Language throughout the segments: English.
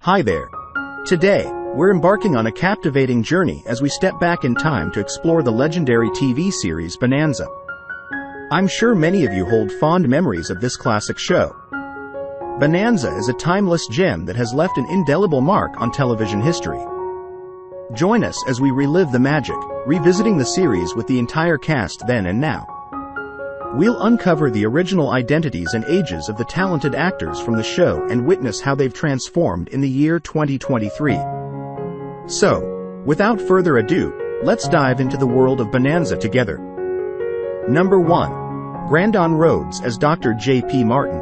Hi there. Today, we're embarking on a captivating journey as we step back in time to explore the legendary TV series Bonanza. I'm sure many of you hold fond memories of this classic show. Bonanza is a timeless gem that has left an indelible mark on television history. Join us as we relive the magic, revisiting the series with the entire cast then and now. We'll uncover the original identities and ages of the talented actors from the show and witness how they've transformed in the year 2023. So, without further ado, let's dive into the world of Bonanza together. Number 1. Grandon Rhodes as Dr. J.P. Martin.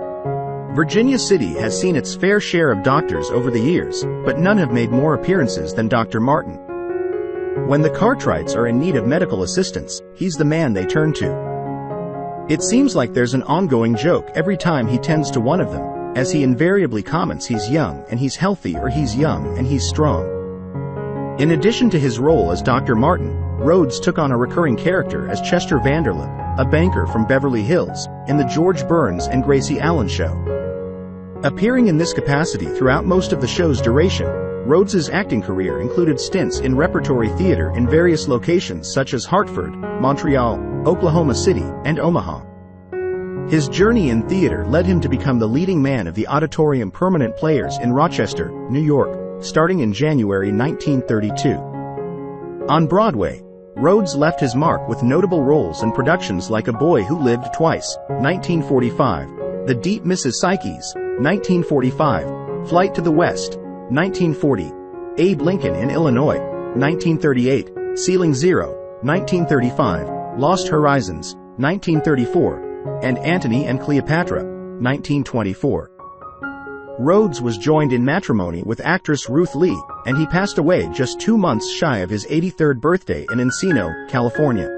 Virginia City has seen its fair share of doctors over the years, but none have made more appearances than Dr. Martin. When the Cartwrights are in need of medical assistance, he's the man they turn to. It seems like there's an ongoing joke every time he tends to one of them, as he invariably comments he's young and he's healthy or he's young and he's strong. In addition to his role as Dr. Martin, Rhodes took on a recurring character as Chester Vanderlip, a banker from Beverly Hills, in the George Burns and Gracie Allen Show. Appearing in this capacity throughout most of the show's duration, Rhodes's acting career included stints in repertory theater in various locations such as Hartford, Montreal, Oklahoma City, and Omaha. His journey in theater led him to become the leading man of the Auditorium Permanent Players in Rochester, New York, starting in January 1932. On Broadway, Rhodes left his mark with notable roles in productions like A Boy Who Lived Twice, 1945, The Deep Mrs. Psyches, 1945, Flight to the West, 1940, Abe Lincoln in Illinois, 1938, Ceiling Zero, 1935, Lost Horizons, 1934, and Antony and Cleopatra, 1924. Rhodes was joined in matrimony with actress Ruth Lee, and he passed away just 2 months shy of his 83rd birthday in Encino, California.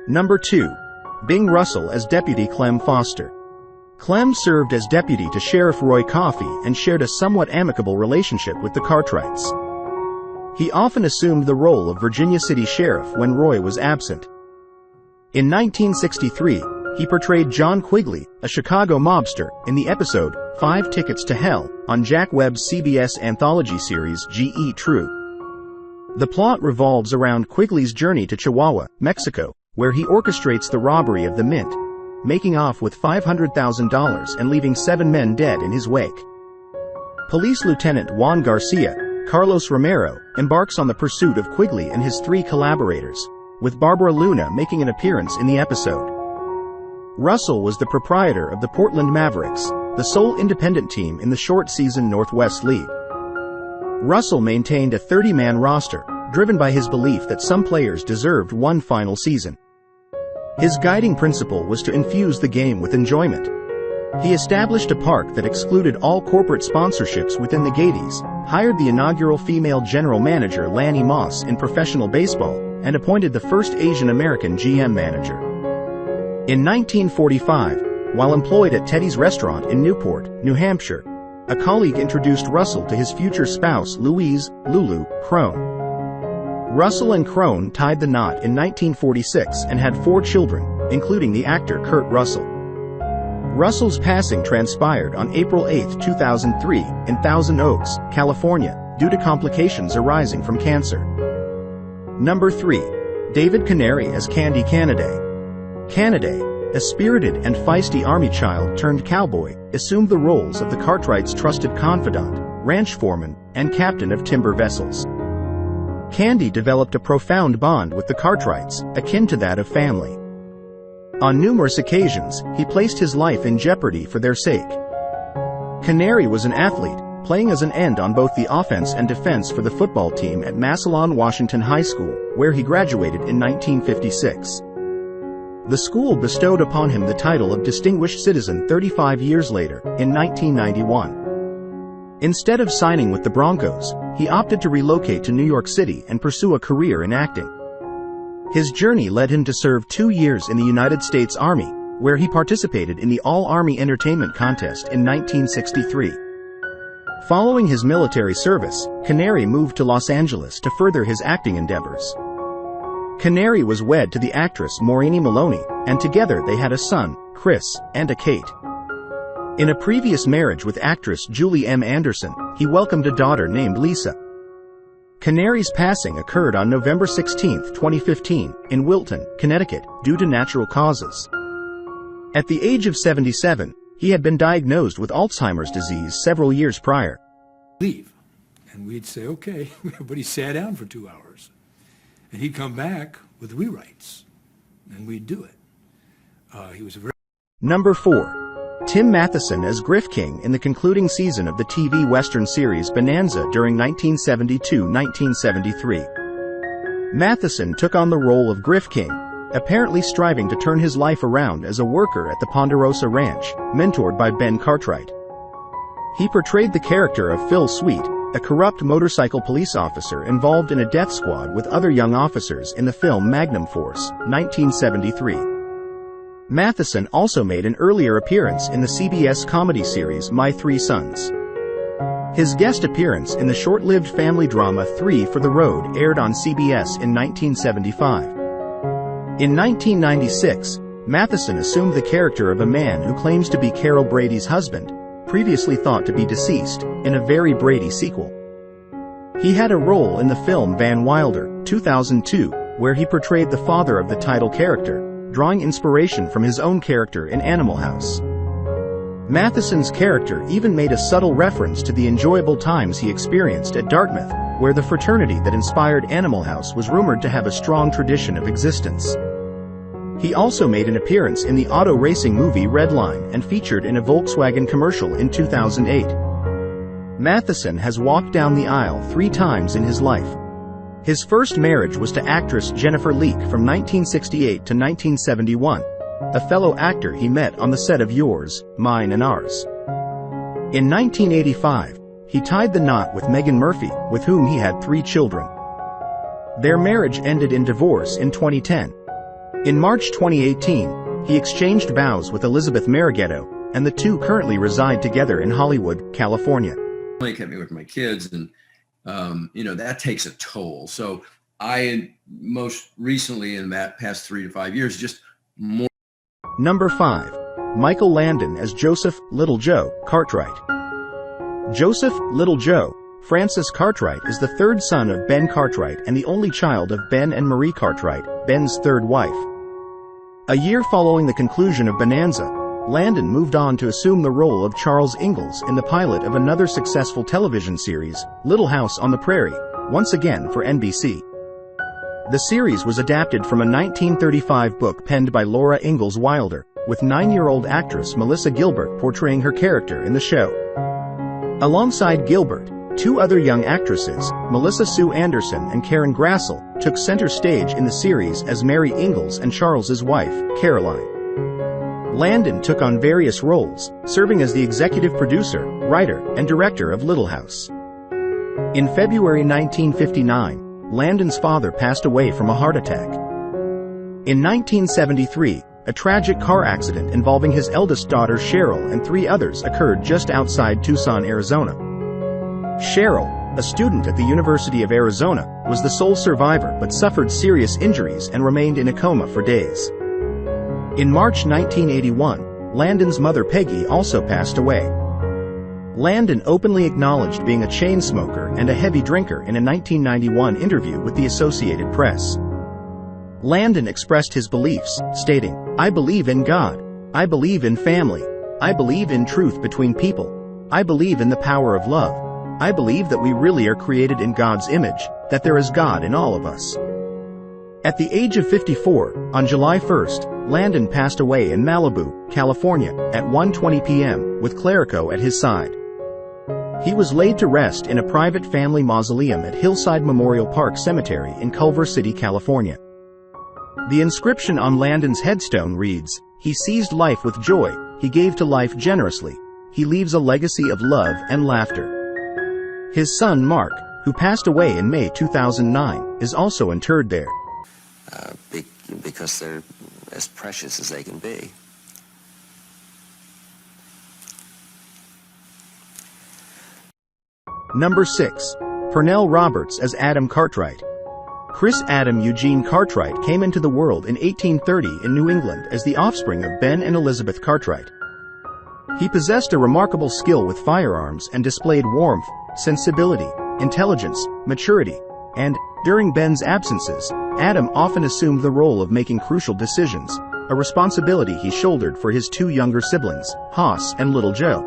Number 2. Bing Russell as Deputy Clem Foster. Clem served as deputy to Sheriff Roy Coffey and shared a somewhat amicable relationship with the Cartwrights. He often assumed the role of Virginia City Sheriff when Roy was absent. In 1963, he portrayed John Quigley, a Chicago mobster, in the episode 5 Tickets to Hell on Jack Webb's CBS anthology series G.E. True. The plot revolves around Quigley's journey to Chihuahua, Mexico, where he orchestrates the robbery of the Mint, making off with $500,000 and leaving 7 men dead in his wake. Police Lieutenant Juan Garcia, Carlos Romero, embarks on the pursuit of Quigley and his 3 collaborators, with Barbara Luna making an appearance in the episode. Russell was the proprietor of the Portland Mavericks, the sole independent team in the short-season Northwest League. Russell maintained a 30-man roster, driven by his belief that some players deserved one final season. His guiding principle was to infuse the game with enjoyment. He established a park that excluded all corporate sponsorships within the Gateys, hired the inaugural female general manager Lanny Moss in professional baseball, and appointed the first Asian American GM manager. In 1945, while employed at Teddy's restaurant in Newport, New Hampshire, a colleague introduced Russell to his future spouse Louise "Lulu" Crone. Russell and Crone tied the knot in 1946 and had 4 children, including the actor Kurt Russell. Russell's passing transpired on April 8, 2003, in Thousand Oaks, California, due to complications arising from cancer. Number 3. David Canary as Candy Canaday. Canaday, a spirited and feisty army child turned cowboy, assumed the roles of the Cartwrights' trusted confidant, ranch foreman, and captain of timber vessels. Candy developed a profound bond with the Cartwrights, akin to that of family. On numerous occasions, he placed his life in jeopardy for their sake. Canary was an athlete, playing as an end on both the offense and defense for the football team at Massillon Washington High School, where he graduated in 1956. The school bestowed upon him the title of Distinguished Citizen 35 years later, in 1991. Instead of signing with the Broncos, he opted to relocate to New York City and pursue a career in acting. His journey led him to serve 2 years in the United States Army, where he participated in the All-Army Entertainment Contest in 1963. Following his military service, Canary moved to Los Angeles to further his acting endeavors. Canary was wed to the actress Maureen Maloney, and together they had a son, Chris, and a Kate. In a previous marriage with actress Julie M. Anderson, he welcomed a daughter named Lisa. Canary's passing occurred on November 16, 2015, in Wilton, Connecticut, due to natural causes. At the age of 77, he had been diagnosed with Alzheimer's disease several years prior. Leave. And we'd say, okay, but he sat down for 2 hours. And he'd come back with rewrites, and we'd do it. He was a very... Number 4. Tim Matheson as Griff King in the concluding season of the TV Western series Bonanza during 1972-1973. Matheson took on the role of Griff King, apparently striving to turn his life around as a worker at the Ponderosa Ranch, mentored by Ben Cartwright. He portrayed the character of Phil Sweet, a corrupt motorcycle police officer involved in a death squad with other young officers in the film Magnum Force, 1973. Matheson also made an earlier appearance in the CBS comedy series My Three Sons. His guest appearance in the short-lived family drama 3 for the Road aired on CBS in 1975. In 1996, Matheson assumed the character of a man who claims to be Carol Brady's husband, previously thought to be deceased, in a Very Brady sequel. He had a role in the film Van Wilder, 2002, where he portrayed the father of the title character, drawing inspiration from his own character in Animal House. Matheson's character even made a subtle reference to the enjoyable times he experienced at Dartmouth, where the fraternity that inspired Animal House was rumored to have a strong tradition of existence. He also made an appearance in the auto racing movie Red Line and featured in a Volkswagen commercial in 2008. Matheson has walked down the aisle 3 times in his life. His first marriage was to actress Jennifer Leake from 1968 to 1971, a fellow actor he met on the set of Yours, Mine and Ours. In 1985, he tied the knot with Megan Murphy, with whom he had 3 children. Their marriage ended in divorce in 2010. In March 2018, he exchanged vows with Elizabeth Marighetto, and the two currently reside together in Hollywood, California. They kept me with my kids, and that takes a toll. So I, most recently in that past 3 to 5 years, just more. Number 5. Michael Landon as Joseph Little Joe Cartwright. Joseph Little Joe Francis Cartwright is the 3rd son of Ben Cartwright and the only child of Ben and Marie Cartwright, Ben's 3rd wife. A year following the conclusion of Bonanza, Landon moved on to assume the role of Charles Ingalls in the pilot of another successful television series, Little House on the Prairie, once again for NBC. The series was adapted from a 1935 book penned by Laura Ingalls Wilder, with 9-year-old actress Melissa Gilbert portraying her character in the show. Alongside Gilbert, 2 other young actresses, Melissa Sue Anderson and Karen Grassel, took center stage in the series as Mary Ingalls and Charles's wife, Caroline. Landon took on various roles, serving as the executive producer, writer, and director of Little House. In February 1959, Landon's father passed away from a heart attack. In 1973, a tragic car accident involving his eldest daughter Cheryl and 3 others occurred just outside Tucson, Arizona. Cheryl, a student at the University of Arizona, was the sole survivor but suffered serious injuries and remained in a coma for days. In March 1981, Landon's mother Peggy also passed away. Landon openly acknowledged being a chain smoker and a heavy drinker in a 1991 interview with the Associated Press. Landon expressed his beliefs, stating, "I believe in God. I believe in family. I believe in truth between people. I believe in the power of love. I believe that we really are created in God's image, that there is God in all of us." At the age of 54, on July 1st, Landon passed away in Malibu, California, at 1:20 p.m., with Clerico at his side. He was laid to rest in a private family mausoleum at Hillside Memorial Park Cemetery in Culver City, California. The inscription on Landon's headstone reads, "He seized life with joy, he gave to life generously. He leaves a legacy of love and laughter." His son Mark, who passed away in May 2009, is also interred there. Because they're as precious as they can be. Number 6. Pernell Roberts as Adam Cartwright. Chris Adam Eugene Cartwright came into the world in 1830 in New England as the offspring of Ben and Elizabeth Cartwright. He possessed a remarkable skill with firearms and displayed warmth, sensibility, intelligence, maturity, and, during Ben's absences, Adam often assumed the role of making crucial decisions, a responsibility he shouldered for his two younger siblings, Hoss and Little Joe.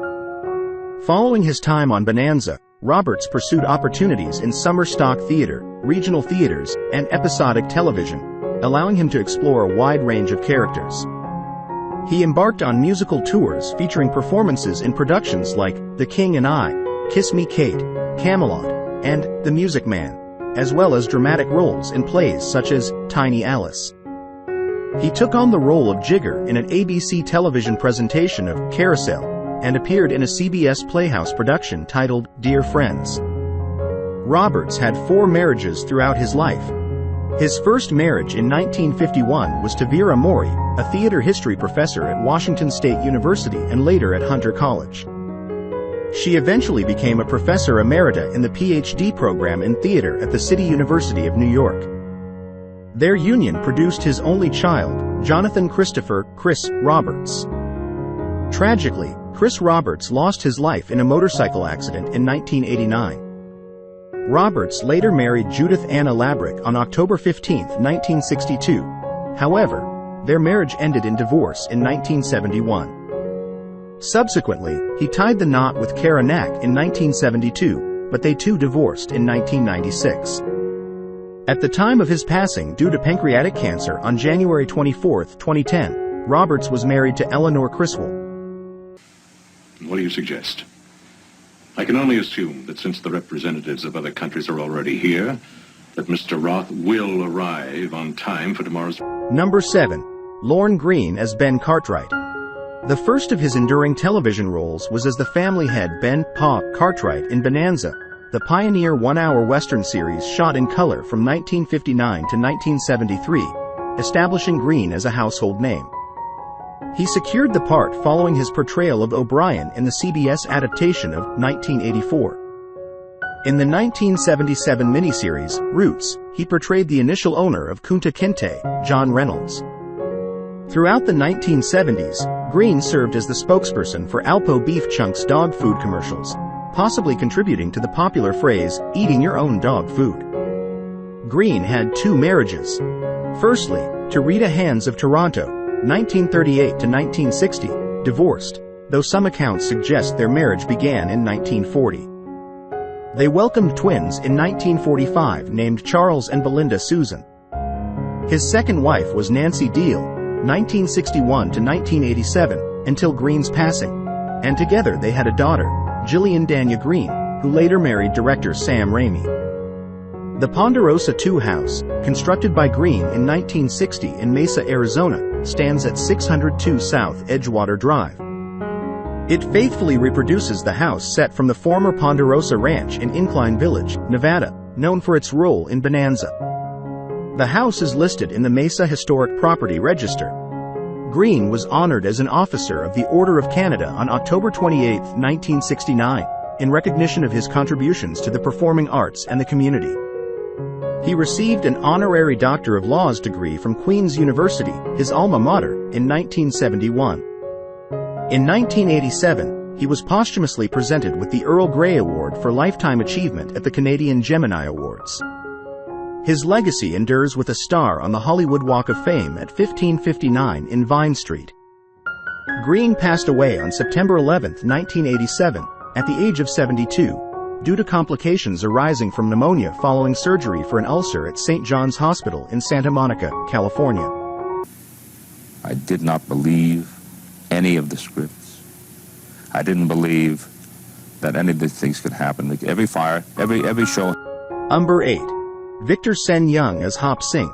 Following his time on Bonanza, Roberts pursued opportunities in summer stock theater, regional theaters, and episodic television, allowing him to explore a wide range of characters. He embarked on musical tours featuring performances in productions like The King and I, Kiss Me Kate, Camelot, and The Music Man, as well as dramatic roles in plays such as Tiny Alice. He took on the role of Jigger in an ABC television presentation of Carousel, and appeared in a CBS Playhouse production titled Dear Friends. Roberts had 4 marriages throughout his life. His first marriage in 1951 was to Vera Mori, a theater history professor at Washington State University and later at Hunter College. She eventually became a professor emerita in the PhD program in theater at the City University of New York. Their union produced his only child, Jonathan Christopher "Chris" Roberts. Tragically, Chris Roberts lost his life in a motorcycle accident in 1989. Roberts later married Judith Anna Labrick on October 15, 1962. However, their marriage ended in divorce in 1971. Subsequently, he tied the knot with Cara Nack in 1972, but they too divorced in 1996. At the time of his passing due to pancreatic cancer on January 24, 2010, Roberts was married to Eleanor Criswell. What do you suggest? I can only assume that since the representatives of other countries are already here, that Mr. Roth will arrive on time for tomorrow's... Number 7. Lorne Greene as Ben Cartwright. The first of his enduring television roles was as the family head Ben "Pa" Cartwright in Bonanza, the pioneer one-hour Western series shot in color from 1959 to 1973, establishing Greene as a household name. He secured the part following his portrayal of O'Brien in the CBS adaptation of 1984. In the 1977 miniseries, Roots, he portrayed the initial owner of Kunta Kinte, John Reynolds. Throughout the 1970s, Greene served as the spokesperson for Alpo Beef Chunks dog food commercials, possibly contributing to the popular phrase, "eating your own dog food." Greene had 2 marriages. Firstly, to Rita Hands of Toronto, 1938 to 1960, divorced, though some accounts suggest their marriage began in 1940. They welcomed twins in 1945 named Charles and Belinda Susan. His second wife was Nancy Deal, 1961 to 1987, until Greene's passing, and together they had a daughter, Jillian Dania Greene, who later married director Sam Raimi. The Ponderosa II house, constructed by Greene in 1960 in Mesa, Arizona, stands at 602 South Edgewater Drive. It faithfully reproduces the house set from the former Ponderosa Ranch in Incline Village, Nevada, known for its role in Bonanza. The house is listed in the Mesa Historic Property Register. Greene was honored as an officer of the Order of Canada on October 28, 1969, in recognition of his contributions to the performing arts and the community. He received an honorary Doctor of Laws degree from Queen's University, his alma mater, in 1971. In 1987, he was posthumously presented with the Earl Grey Award for Lifetime Achievement at the Canadian Gemini Awards. His legacy endures with a star on the Hollywood Walk of Fame at 1559 in Vine Street. Greene passed away on September 11, 1987, at the age of 72, due to complications arising from pneumonia following surgery for an ulcer at St. John's Hospital in Santa Monica, California. I did not believe any of the scripts. I didn't believe that any of these things could happen. Like every show. Number 8. Victor Sen Young as Hop Sing.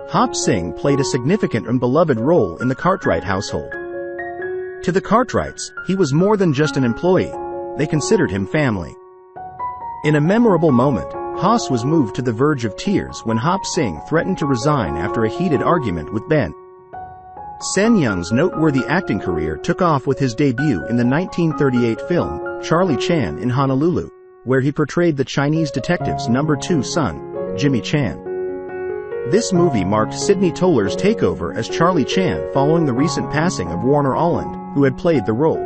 Hop Sing played a significant and beloved role in the Cartwright household. To the Cartwrights, he was more than just an employee. They considered him family. In a memorable moment, Hoss was moved to the verge of tears when Hop Sing threatened to resign after a heated argument with Ben. Sen Young's noteworthy acting career took off with his debut in the 1938 film, Charlie Chan in Honolulu, where he portrayed the Chinese detective's number 2 son, Jimmy Chan. This movie marked Sidney Toller's takeover as Charlie Chan following the recent passing of Warner Alland, who had played the role.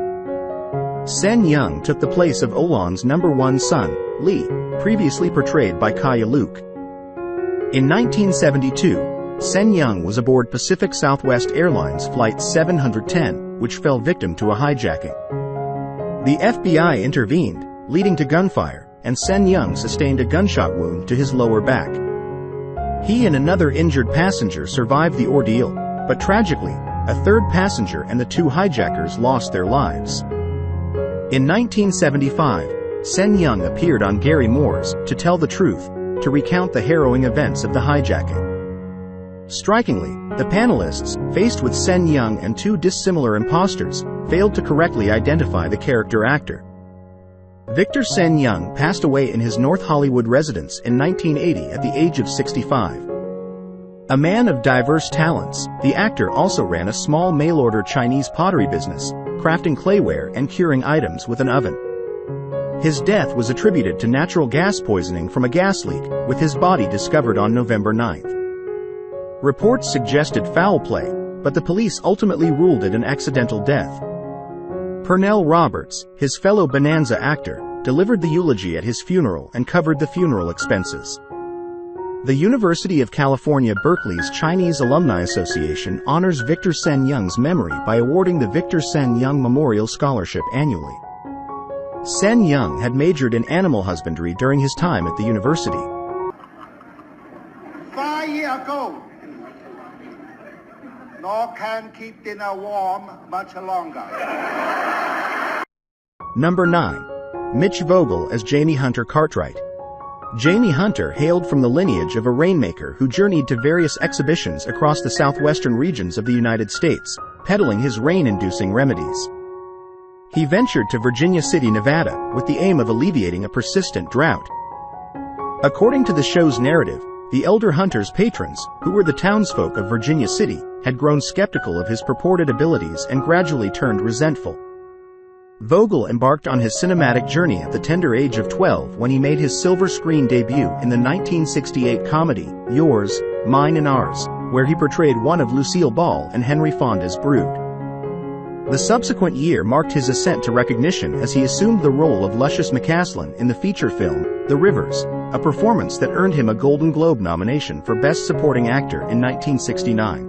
Sen Young took the place of Olan's #1 son, Lee, previously portrayed by Kaya Luke. In 1972, Sen Young was aboard Pacific Southwest Airlines Flight 710, which fell victim to a hijacking. The FBI intervened, leading to gunfire, and Sen Young sustained a gunshot wound to his lower back. He and another injured passenger survived the ordeal, but tragically, a third passenger and the two hijackers lost their lives. In 1975, Sen Young appeared on Gary Moore's To Tell the Truth, to recount the harrowing events of the hijacking. Strikingly, the panelists, faced with Sen Young and two dissimilar imposters, failed to correctly identify the character actor. Victor Sen Young passed away in his North Hollywood residence in 1980 at the age of 65. A man of diverse talents, the actor also ran a small mail-order Chinese pottery business, crafting clayware and curing items with an oven. His death was attributed to natural gas poisoning from a gas leak, with his body discovered on November 9. Reports suggested foul play, but the police ultimately ruled it an accidental death. Pernell Roberts, his fellow Bonanza actor, delivered the eulogy at his funeral and covered the funeral expenses. The University of California, Berkeley's Chinese Alumni Association honors Victor Sen Young's memory by awarding the Victor Sen Young Memorial Scholarship annually. Sen Young had majored in animal husbandry during his time at the university. 5 years ago, nor can keep dinner warm much longer. Number 9. Mitch Vogel as Jamie Hunter Cartwright. Jamie Hunter hailed from the lineage of a rainmaker who journeyed to various exhibitions across the southwestern regions of the United States, peddling his rain-inducing remedies. He ventured to Virginia City, Nevada, with the aim of alleviating a persistent drought. According to the show's narrative, the elder Hunter's patrons, who were the townsfolk of Virginia City, had grown skeptical of his purported abilities and gradually turned resentful. Vogel embarked on his cinematic journey at the tender age of 12 when he made his silver screen debut in the 1968 comedy, Yours, Mine and Ours, where he portrayed one of Lucille Ball and Henry Fonda's brood. The subsequent year marked his ascent to recognition as he assumed the role of Lucius McCaslin in the feature film, The Rivers, a performance that earned him a Golden Globe nomination for Best Supporting Actor in 1969.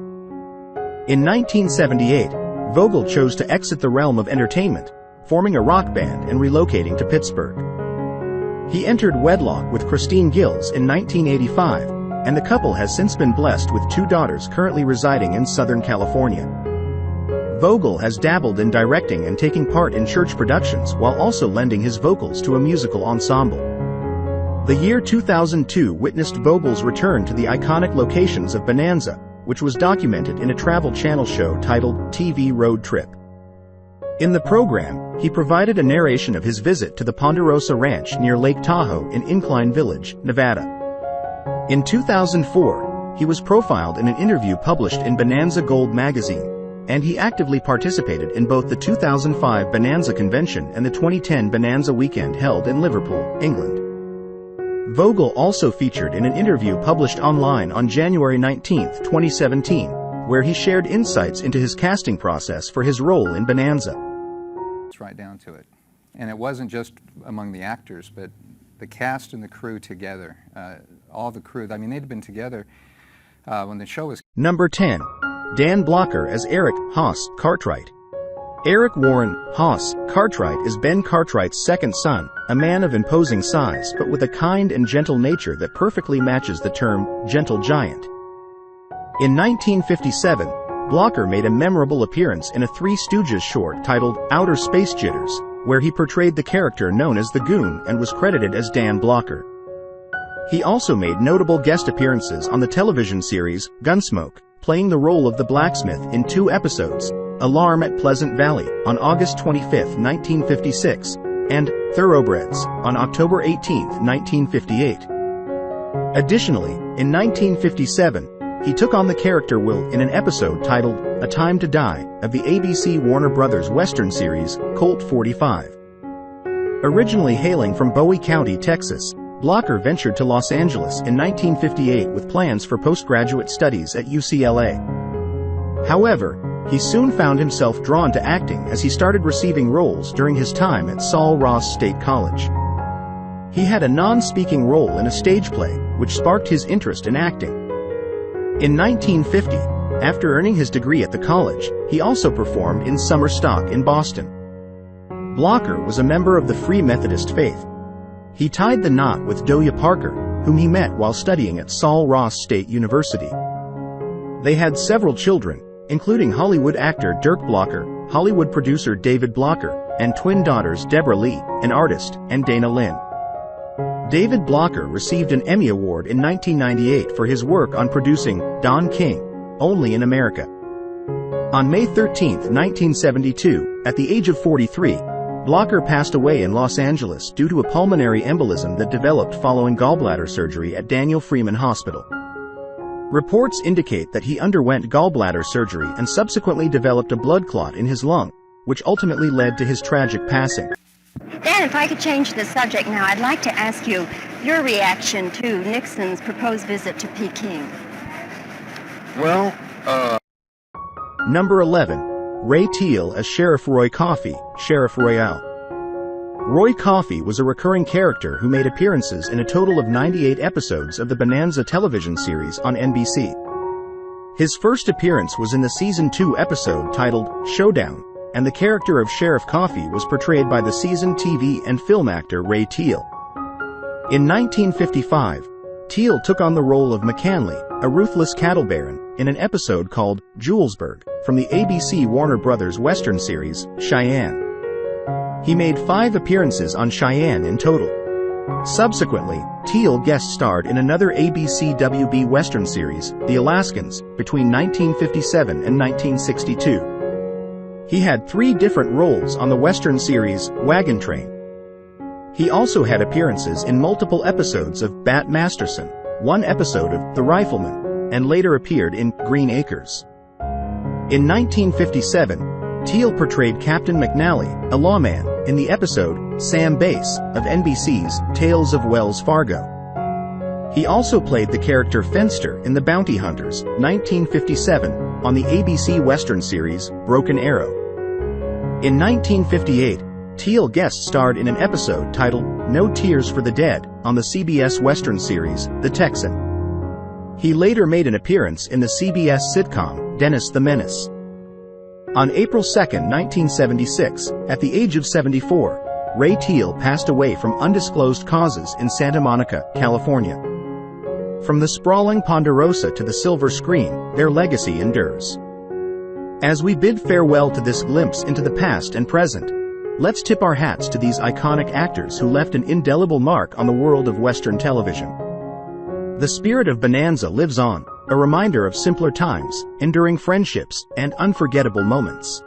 In 1978, Vogel chose to exit the realm of entertainment, forming a rock band and relocating to Pittsburgh. He entered wedlock with Christine Gills in 1985, and the couple has since been blessed with 2 daughters currently residing in Southern California. Vogel has dabbled in directing and taking part in church productions while also lending his vocals to a musical ensemble. The year 2002 witnessed Vogel's return to the iconic locations of Bonanza, which was documented in a Travel Channel show titled TV Road Trip. In the program, he provided a narration of his visit to the Ponderosa Ranch near Lake Tahoe in Incline Village, Nevada. In 2004, he was profiled in an interview published in Bonanza Gold magazine, and he actively participated in both the 2005 Bonanza Convention and the 2010 Bonanza Weekend held in Liverpool, England. Vogel also featured in an interview published online on January 19, 2017, where he shared insights into his casting process for his role in Bonanza. It's right down to it. And it wasn't just among the actors, but the cast and the crew together. All the crew, I mean, they'd been together when the show was... Number 10. Dan Blocker as Eric Haas Cartwright. Eric Warren Haas Cartwright is Ben Cartwright's second son, a man of imposing size but with a kind and gentle nature that perfectly matches the term gentle giant. In 1957, Blocker made a memorable appearance in a Three Stooges short titled Outer Space Jitters, where he portrayed the character known as the Goon and was credited as Dan Blocker. He also made notable guest appearances on the television series Gunsmoke, playing the role of the blacksmith in 2 episodes, Alarm at Pleasant Valley on August 25, 1956, and Thoroughbreds on October 18, 1958. Additionally, in 1957, he took on the character Will in an episode titled A Time to Die of the ABC Warner Brothers Western series Colt 45. Originally hailing from Bowie County, Texas, Blocker ventured to Los Angeles in 1958 with plans for postgraduate studies at UCLA. However, He soon found himself drawn to acting as he started receiving roles during his time at Sul Ross State College. He had a non-speaking role in a stage play, which sparked his interest in acting. In 1950, after earning his degree at the college, he also performed in summer stock in Boston. Blocker was a member of the Free Methodist faith. He tied the knot with Doya Parker, whom he met while studying at Sul Ross State University. They had several children, including Hollywood actor Dirk Blocker, Hollywood producer David Blocker, and twin daughters Deborah Lee, an artist, and Dana Lynn. David Blocker received an Emmy Award in 1998 for his work on producing Don King, Only in America. On May 13, 1972, at the age of 43, Blocker passed away in Los Angeles due to a pulmonary embolism that developed following gallbladder surgery at Daniel Freeman Hospital. Reports indicate that he underwent gallbladder surgery and subsequently developed a blood clot in his lung, which ultimately led to his tragic passing. Dan, if I could change the subject now, I'd like to ask you your reaction to Nixon's proposed visit to Peking. Well, Number 11. Ray Teal as Sheriff Roy Coffey, Sheriff Royale. Roy Coffey was a recurring character who made appearances in a total of 98 episodes of the Bonanza television series on NBC. His first appearance was in the Season 2 episode titled Showdown, and the character of Sheriff Coffey was portrayed by the seasoned TV and film actor Ray Teal. In 1955, Teal took on the role of McCanley, a ruthless cattle baron, in an episode called Julesburg from the ABC Warner Brothers Western series, Cheyenne. He made 5 appearances on Cheyenne in total. Subsequently, Teal guest-starred in another ABC WB Western series, The Alaskans, between 1957 and 1962. He had 3 different roles on the Western series, Wagon Train. He also had appearances in multiple episodes of Bat Masterson, 1 episode of The Rifleman, and later appeared in Green Acres. In 1957, Teal portrayed Captain McNally, a lawman, in the episode Sam Base of NBC's Tales of Wells Fargo. He also played the character Fenster in The Bounty Hunters, 1957, on the ABC Western series Broken Arrow. In 1958, Teal guest-starred in an episode titled No Tears for the Dead on the CBS Western series The Texan. He later made an appearance in the CBS sitcom Dennis the Menace. On April 2, 1976, at the age of 74, Ray Teal passed away from undisclosed causes in Santa Monica, California. From the sprawling Ponderosa to the silver screen, their legacy endures. As we bid farewell to this glimpse into the past and present, let's tip our hats to these iconic actors who left an indelible mark on the world of Western television. The spirit of Bonanza lives on, a reminder of simpler times, enduring friendships, and unforgettable moments.